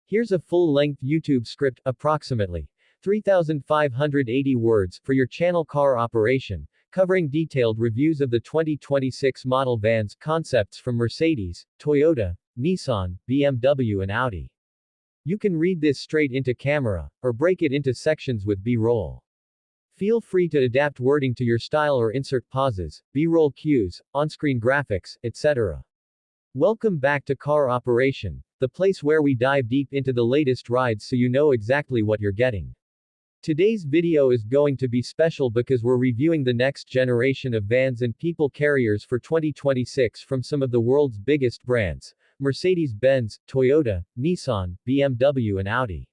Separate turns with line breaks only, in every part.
Here's a full-length YouTube script, approximately 3,580 words, for your channel Car Operation, covering detailed reviews of the 2026 model vans concepts from Mercedes, Toyota, Nissan, BMW and Audi. You can read this straight into camera, or break it into sections with B-roll. Feel free to adapt wording to your style or insert pauses, B-roll cues, on-screen graphics, etc. Welcome back to Car Operation, the place where we dive deep into the latest rides so you know exactly what you're getting. Today's video is going to be special because we're reviewing the next generation of vans and people carriers for 2026 from some of the world's biggest brands: Mercedes-Benz, Toyota, Nissan, BMW and Audi.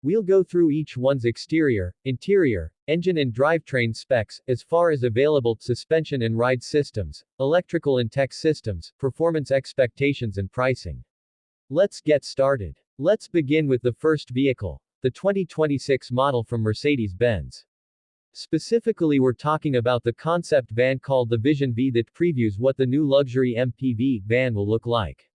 We'll go through each one's exterior, interior, engine and drivetrain specs, as far as available suspension and ride systems, electrical and tech systems, performance expectations and pricing. Let's get started. Let's begin with the first vehicle, the 2026 model from Mercedes-Benz. Specifically, we're talking about the concept van called the Vision V that previews what the new luxury MPV van will look like.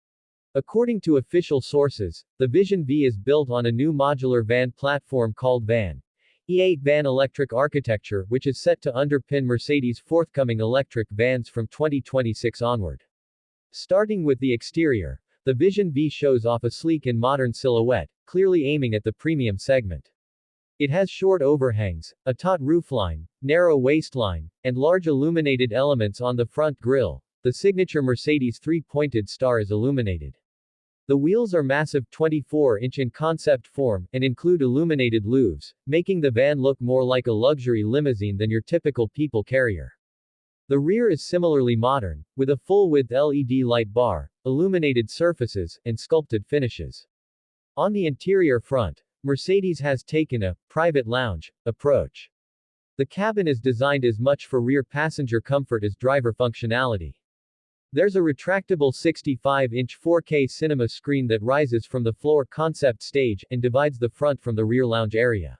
According to official sources, the Vision V is built on a new modular van platform called Van E8 Van Electric Architecture, which is set to underpin Mercedes' forthcoming electric vans from 2026 onward. Starting with the exterior, the Vision V shows off a sleek and modern silhouette, clearly aiming at the premium segment. It has short overhangs, a taut roofline, narrow waistline, and large illuminated elements on the front grille. The signature Mercedes three-pointed star is illuminated. The wheels are massive 24-inch in concept form, and include illuminated louvres, making the van look more like a luxury limousine than your typical people carrier. The rear is similarly modern, with a full-width LED light bar, illuminated surfaces, and sculpted finishes. On the interior front, Mercedes has taken a private lounge approach. The cabin is designed as much for rear passenger comfort as driver functionality. There's a retractable 65-inch 4K cinema screen that rises from the floor concept stage and divides the front from the rear lounge area.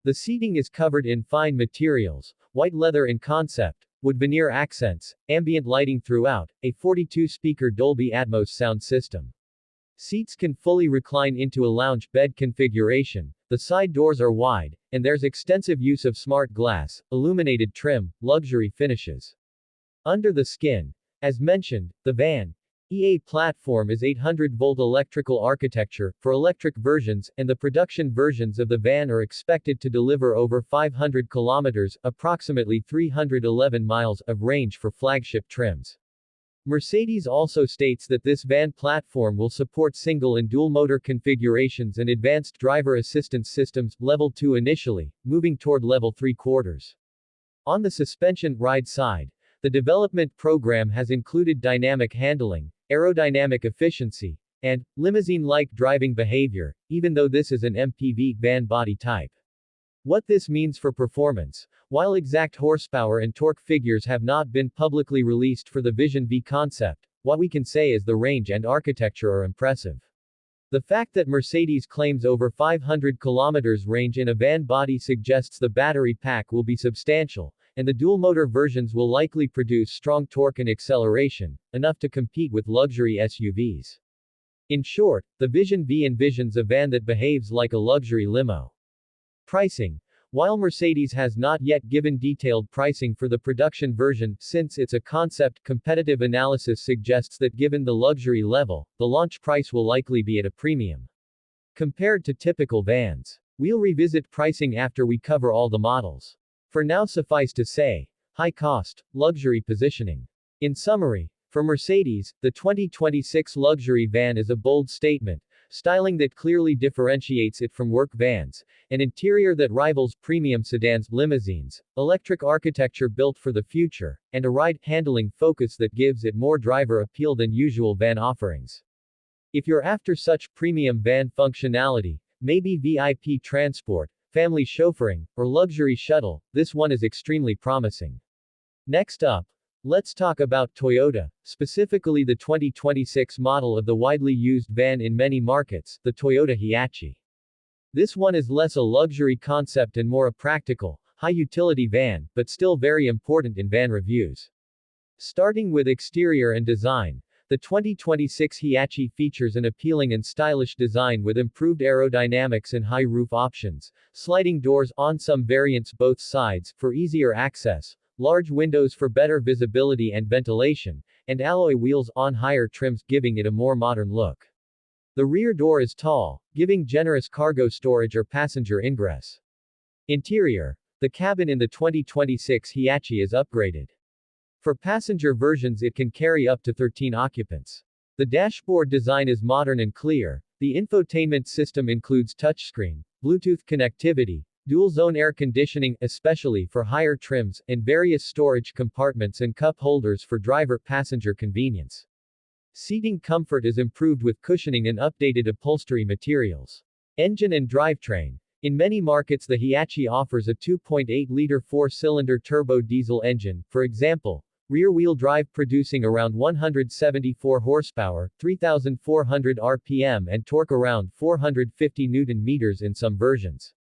The seating is covered in fine materials, white leather in concept, wood veneer accents, ambient lighting throughout, a 42-speaker Dolby Atmos sound system. Seats can fully recline into a lounge bed configuration, the side doors are wide, and there's extensive use of smart glass, illuminated trim, luxury finishes. Under the skin, as mentioned, the Van E8 platform is 800-volt electrical architecture for electric versions, and the production versions of the van are expected to deliver over 500 kilometers, approximately 311 miles, of range for flagship trims. Mercedes also states that this van platform will support single and dual motor configurations and advanced driver assistance systems, level 2 initially, moving toward level 3/4. On the suspension ride side, the development program has included dynamic handling, aerodynamic efficiency, and limousine-like driving behavior, even though this is an MPV van body type. What this means for performance: while exact horsepower and torque figures have not been publicly released for the Vision V concept, what we can say is the range and architecture are impressive. The fact that Mercedes claims over 500 kilometers range in a van body suggests the battery pack will be substantial, and the dual-motor versions will likely produce strong torque and acceleration, enough to compete with luxury SUVs. In short, the Vision V envisions a van that behaves like a luxury limo. Pricing: while Mercedes has not yet given detailed pricing for the production version, since it's a concept, competitive analysis suggests that given the luxury level, the launch price will likely be at a premium compared to typical vans. We'll revisit pricing after we cover all the models. For now, suffice to say, high cost, luxury positioning. In summary, for Mercedes, the 2026 luxury van is a bold statement, styling that clearly differentiates it from work vans, an interior that rivals premium sedans, limousines, electric architecture built for the future, and a ride-handling focus that gives it more driver appeal than usual van offerings. If you're after such premium van functionality, maybe VIP transport, family chauffeuring, or luxury shuttle, this one is extremely promising. Next up, let's talk about Toyota, specifically the 2026 model of the widely used van in many markets, the Toyota Hiace. This one is less a luxury concept and more a practical, high-utility van, but still very important in van reviews. Starting with exterior and design, The 2026 Hiace features an appealing and stylish design with improved aerodynamics and high roof options, sliding doors on some variants both sides for easier access, large windows for better visibility and ventilation, and alloy wheels on higher trims giving it a more modern look. The rear door is tall, giving generous cargo storage or passenger ingress. Interior. The cabin in the 2026 Hiace is upgraded. For passenger versions it can carry up to 13 occupants. The dashboard design is modern and clear. The infotainment system includes touchscreen, Bluetooth connectivity, dual-zone air conditioning, especially for higher trims, and various storage compartments and cup holders for driver-passenger convenience. Seating comfort is improved with cushioning and updated upholstery materials. Engine and drivetrain. In many markets the Hiace offers a 2.8-liter four-cylinder turbo diesel engine, for example, rear-wheel drive producing around 174 horsepower, 3,400 rpm and torque around 450 Nm in some versions.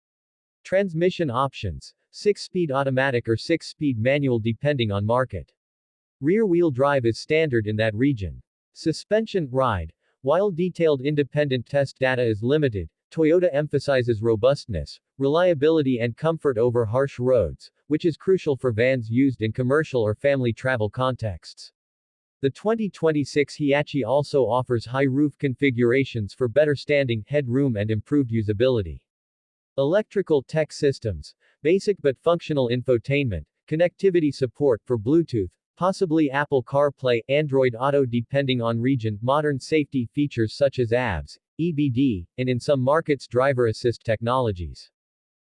Transmission options: 6-speed automatic or 6-speed manual depending on market. Rear-wheel drive is standard in that region. Suspension, ride. While detailed independent test data is limited, Toyota emphasizes robustness, reliability and comfort over harsh roads, which is crucial for vans used in commercial or family travel contexts. The 2026 Hiace also offers high roof configurations for better standing headroom and improved usability. Electrical tech systems. Basic but functional infotainment, connectivity support for Bluetooth, possibly Apple CarPlay, Android Auto depending on region, modern safety features such as ABS, EBD, and in some markets driver assist technologies.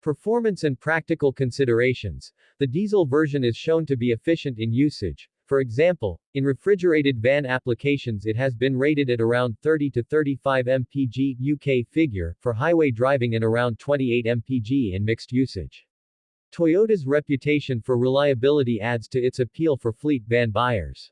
Performance and practical considerations. The diesel version is shown to be efficient in usage. For example, in refrigerated van applications it has been rated at around 30 to 35 mpg UK figure for highway driving and around 28 mpg in mixed usage. Toyota's reputation for reliability adds to its appeal for fleet van buyers.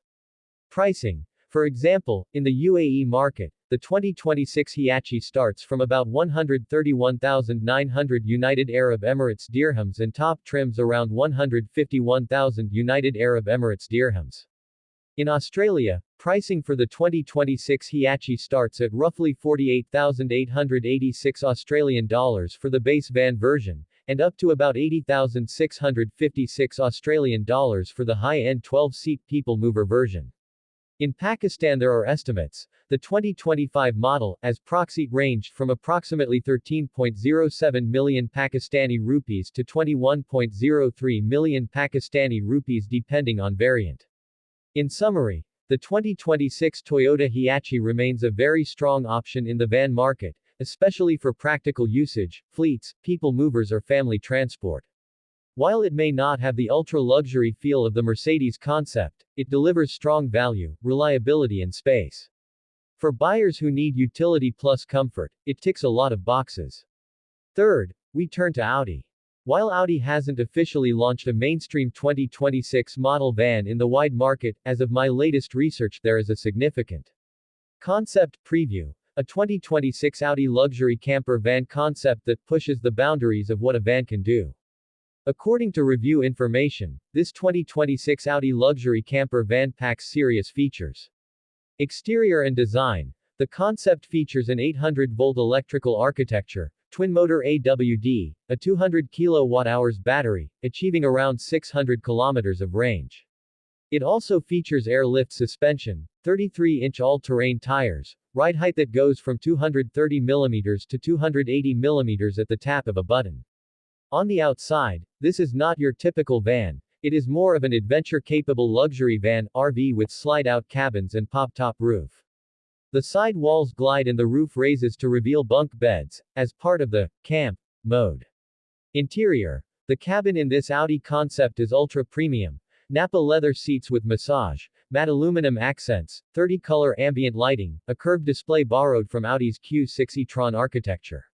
Pricing. For example, in the UAE market, the 2026 Hiace starts from about 131,900 United Arab Emirates dirhams and top trims around 151,000 United Arab Emirates dirhams. In Australia, pricing for the 2026 Hiace starts at roughly 48,886 Australian dollars for the base van version, and up to about 80,656 Australian dollars for the high-end 12-seat people mover version. In Pakistan there are estimates. The 2025 model, as proxy, ranged from approximately 13.07 million Pakistani rupees to 21.03 million Pakistani rupees depending on variant. In summary, the 2026 Toyota Hiace remains a very strong option in the van market, especially for practical usage, fleets, people movers or family transport. While it may not have the ultra-luxury feel of the Mercedes concept, it delivers strong value, reliability and space. For buyers who need utility plus comfort, it ticks a lot of boxes. Third, we turn to Audi. While Audi hasn't officially launched a mainstream 2026 model van in the wide market, as of my latest research there is a significant concept preview. A 2026 Audi luxury camper van concept that pushes the boundaries of what a van can do. According to review information, this 2026 Audi luxury camper van packs serious features. Exterior and design. The concept features an 800-volt electrical architecture, twin-motor AWD, a 200 kWh battery, achieving around 600 km of range. It also features airlift suspension, 33-inch all-terrain tires, ride height that goes from 230 mm to 280 mm at the tap of a button. On the outside, this is not your typical van. It is more of an adventure-capable luxury van, RV with slide-out cabins and pop-top roof. The side walls glide and the roof raises to reveal bunk beds, as part of the camp mode. Interior. The cabin in this Audi concept is ultra-premium. Nappa leather seats with massage, matte aluminum accents, 30-color ambient lighting, a curved display borrowed from Audi's Q6 e-tron architecture.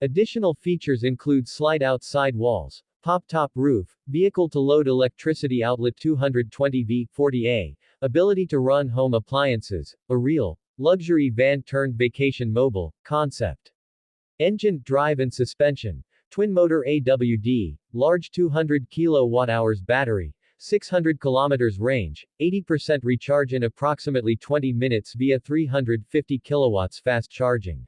Additional features include slide-out side walls, pop-top roof, vehicle-to-load electricity outlet 220V 40A, ability to run home appliances, a real luxury van turned vacation mobile concept. Engine, drive and suspension, twin-motor AWD, large 200 kWh battery, 600 kilometers range, 80% recharge in approximately 20 minutes via 350 kilowatts fast charging.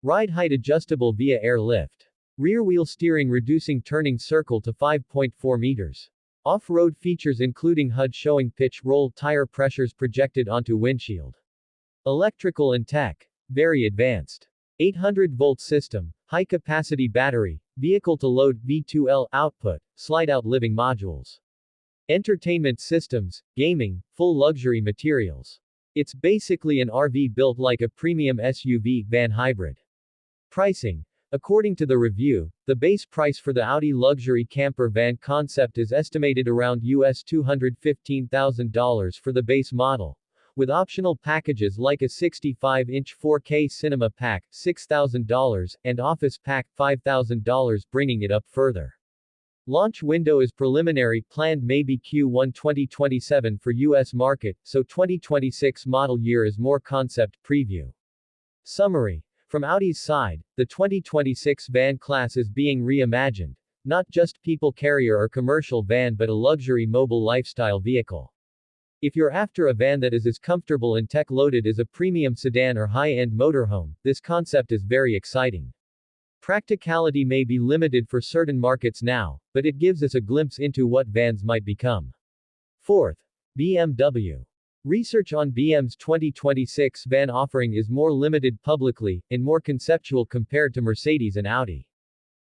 Ride height adjustable via air lift. Rear wheel steering reducing turning circle to 5.4 meters. Off-road features including HUD showing pitch roll tire pressures projected onto windshield. Electrical and tech. Very advanced. 800-volt system, high-capacity battery, vehicle-to-load V2L output, slide-out living modules. Entertainment systems, gaming, full luxury materials. It's basically an RV built like a premium SUV van hybrid. Pricing. According to the review, the base price for the Audi luxury camper van concept is estimated around US $215,000 for the base model, with optional packages like a 65-inch 4K cinema pack, $6,000, and office pack, $5,000, bringing it up further. Launch window is preliminary, planned maybe Q1 2027 for US market, so 2026 model year is more concept preview. Summary. From Audi's side, the 2026 van class is being reimagined, not just people carrier or commercial van but a luxury mobile lifestyle vehicle. If you're after a van that is as comfortable and tech-loaded as a premium sedan or high-end motorhome, this concept is very exciting. Practicality may be limited for certain markets now, but it gives us a glimpse into what vans might become. Fourth, BMW. Research on BM's 2026 van offering is more limited publicly, and more conceptual compared to Mercedes and Audi.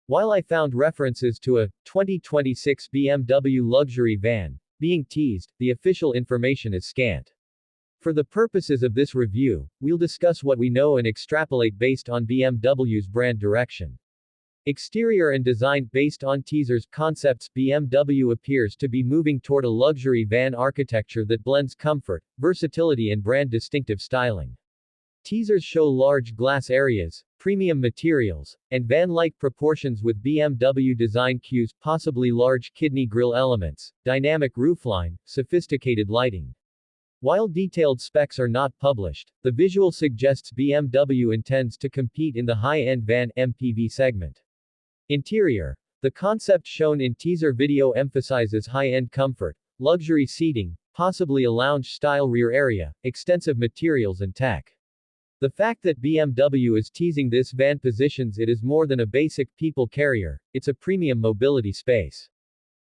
While I found references to a 2026 BMW luxury van being teased, the official information is scant. For the purposes of this review, we'll discuss what we know and extrapolate based on BMW's brand direction. Exterior and design. Based on teasers concepts, BMW appears to be moving toward a luxury van architecture that blends comfort, versatility and brand distinctive styling. Teasers show large glass areas, premium materials, and van-like proportions with BMW design cues, possibly large kidney grille elements, dynamic roofline, sophisticated lighting. While detailed specs are not published, the visual suggests BMW intends to compete in the high-end van MPV segment. Interior. The concept shown in teaser video emphasizes high-end comfort, luxury seating, possibly a lounge-style rear area, extensive materials and tech. The fact that BMW is teasing this van positions it as more than a basic people carrier, it's a premium mobility space.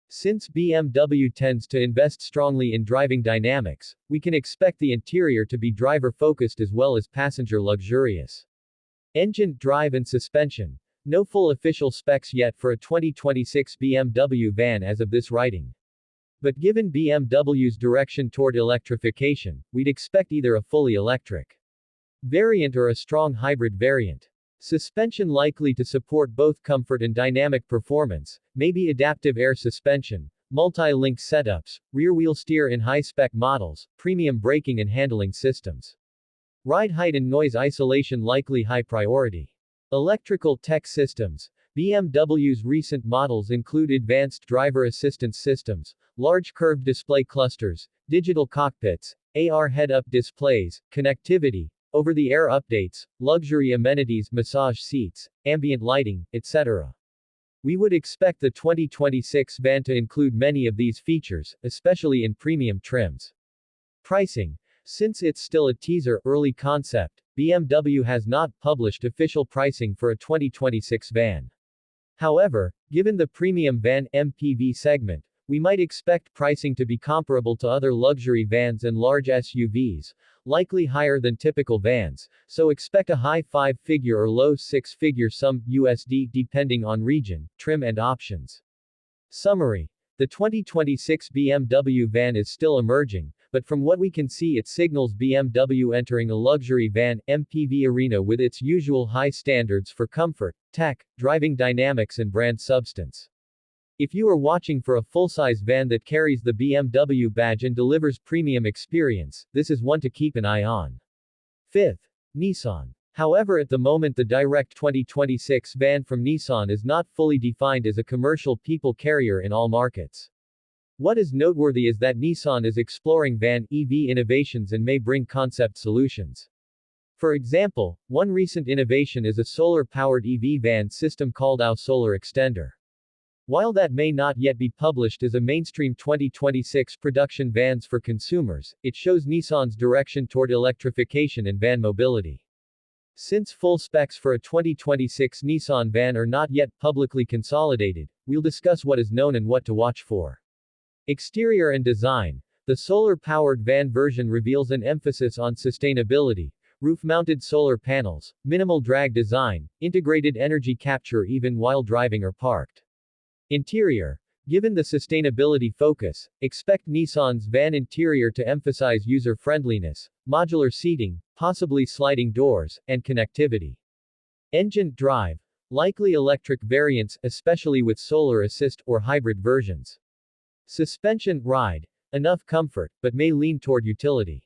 Since BMW tends to invest strongly in driving dynamics, we can expect the interior to be driver-focused as well as passenger luxurious. Engine, drive and suspension. No full official specs yet for a 2026 BMW van as of this writing. But given BMW's direction toward electrification, we'd expect either a fully electric variant or a strong hybrid variant. Suspension likely to support both comfort and dynamic performance, maybe adaptive air suspension, multi-link setups, rear-wheel steer in high-spec models, premium braking and handling systems. Ride height and noise isolation likely high priority. Electrical tech systems. BMW's recent models include advanced driver assistance systems, large curved display clusters, digital cockpits, AR head-up displays, connectivity, over-the-air updates, luxury amenities, massage seats, ambient lighting, etc. We would expect the 2026 van to include many of these features, especially in premium trims. Pricing. Since it's still a teaser, early concept, BMW has not published official pricing for a 2026 van. However, given the premium van MPV segment, we might expect pricing to be comparable to other luxury vans and large SUVs, likely higher than typical vans, so expect a high five-figure or low six-figure sum USD depending on region, trim and options. Summary. The 2026 BMW van is still emerging, but from what we can see it signals BMW entering a luxury van MPV arena with its usual high standards for comfort, tech, driving dynamics and brand substance. If you are watching for a full-size van that carries the BMW badge and delivers premium experience, this is one to keep an eye on. Fifth, Nissan. However, at the moment the direct 2026 van from Nissan is not fully defined as a commercial people carrier in all markets. What is noteworthy is that Nissan is exploring van EV innovations and may bring concept solutions. For example, one recent innovation is a solar-powered EV van system called Audi Solar Extender. While that may not yet be published as a mainstream 2026 production vans for consumers, it shows Nissan's direction toward electrification and van mobility. Since full specs for a 2026 Nissan van are not yet publicly consolidated, we'll discuss what is known and what to watch for. Exterior and design. The solar-powered van version reveals an emphasis on sustainability, roof-mounted solar panels, minimal drag design, integrated energy capture even while driving or parked. Interior. Given the sustainability focus, expect Nissan's van interior to emphasize user-friendliness, modular seating, possibly sliding doors, and connectivity. Engine drive. Likely electric variants, especially with solar assist or hybrid versions. Suspension ride. Enough comfort, but may lean toward utility.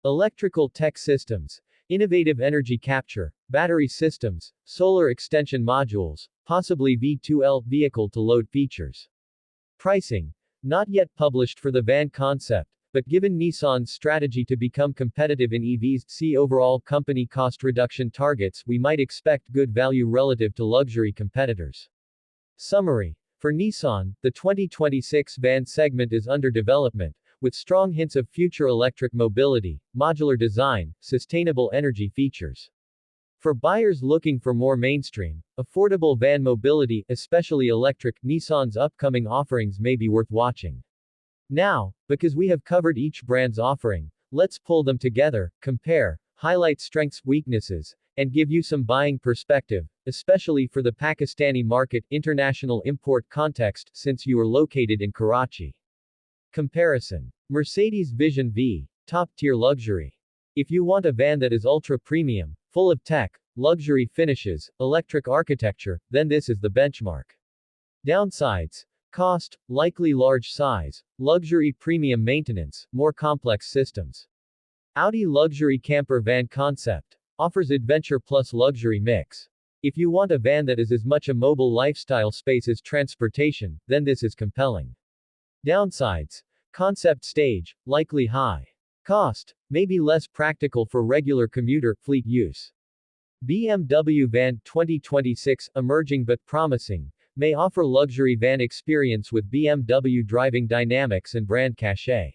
Electrical tech systems. Innovative energy capture, battery systems, solar extension modules, possibly V2L vehicle-to-load features. Pricing. Not yet published for the van concept, but given Nissan's strategy to become competitive in EVs, see overall company cost reduction targets, we might expect good value relative to luxury competitors. Summary. For Nissan, the 2026 van segment is under development, with strong hints of future electric mobility, modular design, sustainable energy features. For buyers looking for more mainstream, affordable van mobility, especially electric, Nissan's upcoming offerings may be worth watching. Now, because we have covered each brand's offering, let's pull them together, compare, highlight strengths, weaknesses, and give you some buying perspective, especially for the Pakistani market international import context since you are located in Karachi. Comparison. Mercedes Vision V. Top-tier luxury. If you want a van that is ultra-premium, full of tech, luxury finishes, electric architecture, then this is the benchmark. Downsides. Cost, likely large size, luxury premium maintenance, more complex systems. Audi luxury camper van concept. Offers adventure plus luxury mix. If you want a van that is as much a mobile lifestyle space as transportation, then this is compelling. Downsides. Concept stage, likely high. Cost, may be less practical for regular commuter fleet use. BMW Van 2026, emerging but promising, may offer luxury van experience with BMW driving dynamics and brand cachet.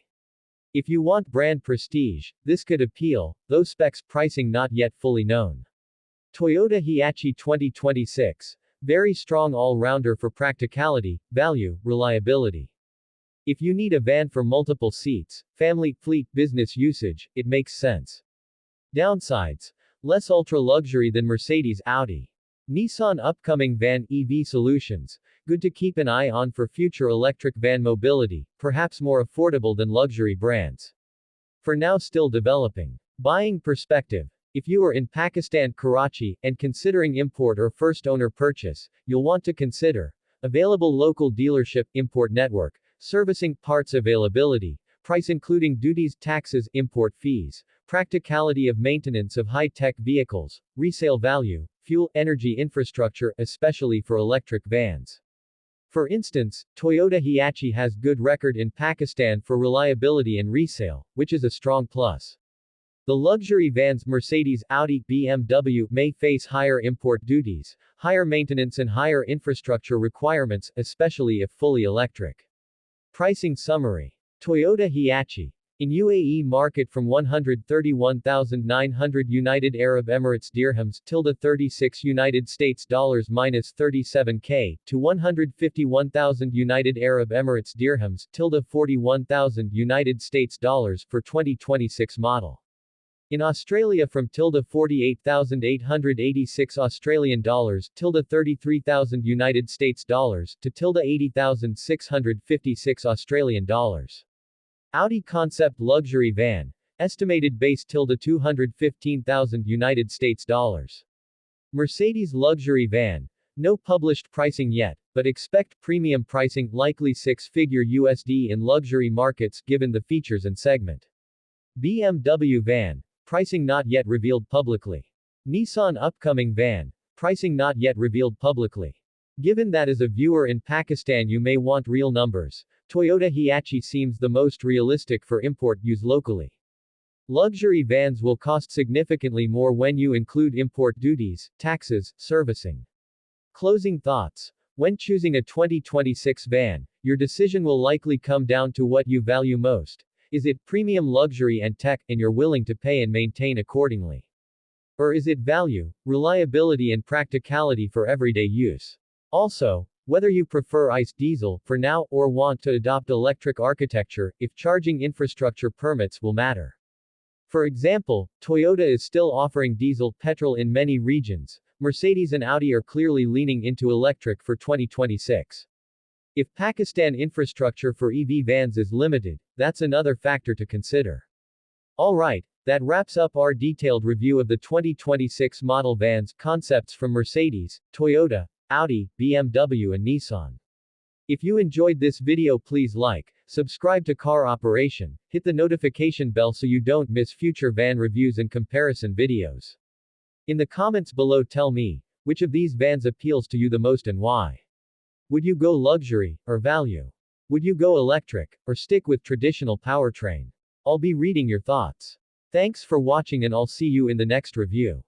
If you want brand prestige, this could appeal, though specs pricing not yet fully known. Toyota Hiace 2026. Very strong all-rounder for practicality, value, reliability. If you need a van for multiple seats, family, fleet, business usage, it makes sense. Downsides. Less ultra-luxury than Mercedes Audi. Nissan upcoming van EV solutions. Good to keep an eye on for future electric van mobility, perhaps more affordable than luxury brands. For now still developing. Buying perspective. If you are in Pakistan, Karachi, and considering import or first owner purchase, you'll want to consider available local dealership, import network, servicing, parts availability, price including duties, taxes, import fees, practicality of maintenance of high-tech vehicles, resale value, fuel, energy infrastructure, especially for electric vans. For instance, Toyota Hiace has good record in Pakistan for reliability and resale, which is a strong plus. The luxury vans Mercedes, Audi, BMW may face higher import duties, higher maintenance and higher infrastructure requirements, especially if fully electric. Pricing summary. Toyota Hiace. In UAE market from 131,900 United Arab Emirates dirhams tilde 36 United States dollars minus 37k to 151,000 United Arab Emirates dirhams tilde 41,000 United States dollars for 2026 model. In Australia from tilde 48,886 Australian dollars tilde 33,000 United States dollars to tilde 80,656 Australian dollars. Audi concept luxury van. Estimated base tilde 215,000 United States dollars. Mercedes luxury van. No published pricing yet, but expect premium pricing, likely six-figure USD in luxury markets given the features and segment. BMW van. Pricing not yet revealed publicly. Nissan upcoming van. Pricing not yet revealed publicly. Given that as a viewer in Pakistan you may want real numbers, Toyota Hiace seems the most realistic for import use locally. Luxury vans will cost significantly more when you include import duties, taxes, servicing. Closing thoughts. When choosing a 2026 van, your decision will likely come down to what you value most. Is it premium luxury and tech, and you're willing to pay and maintain accordingly? Or is it value, reliability and practicality for everyday use? Also, whether you prefer ICE diesel, for now, or want to adopt electric architecture, if charging infrastructure permits will matter. For example, Toyota is still offering diesel petrol in many regions. Mercedes and Audi are clearly leaning into electric for 2026. If Pakistan infrastructure for EV vans is limited, that's another factor to consider. Alright, that wraps up our detailed review of the 2026 model vans concepts from Mercedes, Toyota, Audi, BMW and Nissan. If you enjoyed this video, please like, subscribe to Car Operation, hit the notification bell so you don't miss future van reviews and comparison videos. In the comments below, tell me, which of these vans appeals to you the most and why? Would you go luxury, or value? Would you go electric, or stick with traditional powertrain? I'll be reading your thoughts. Thanks for watching and I'll see you in the next review.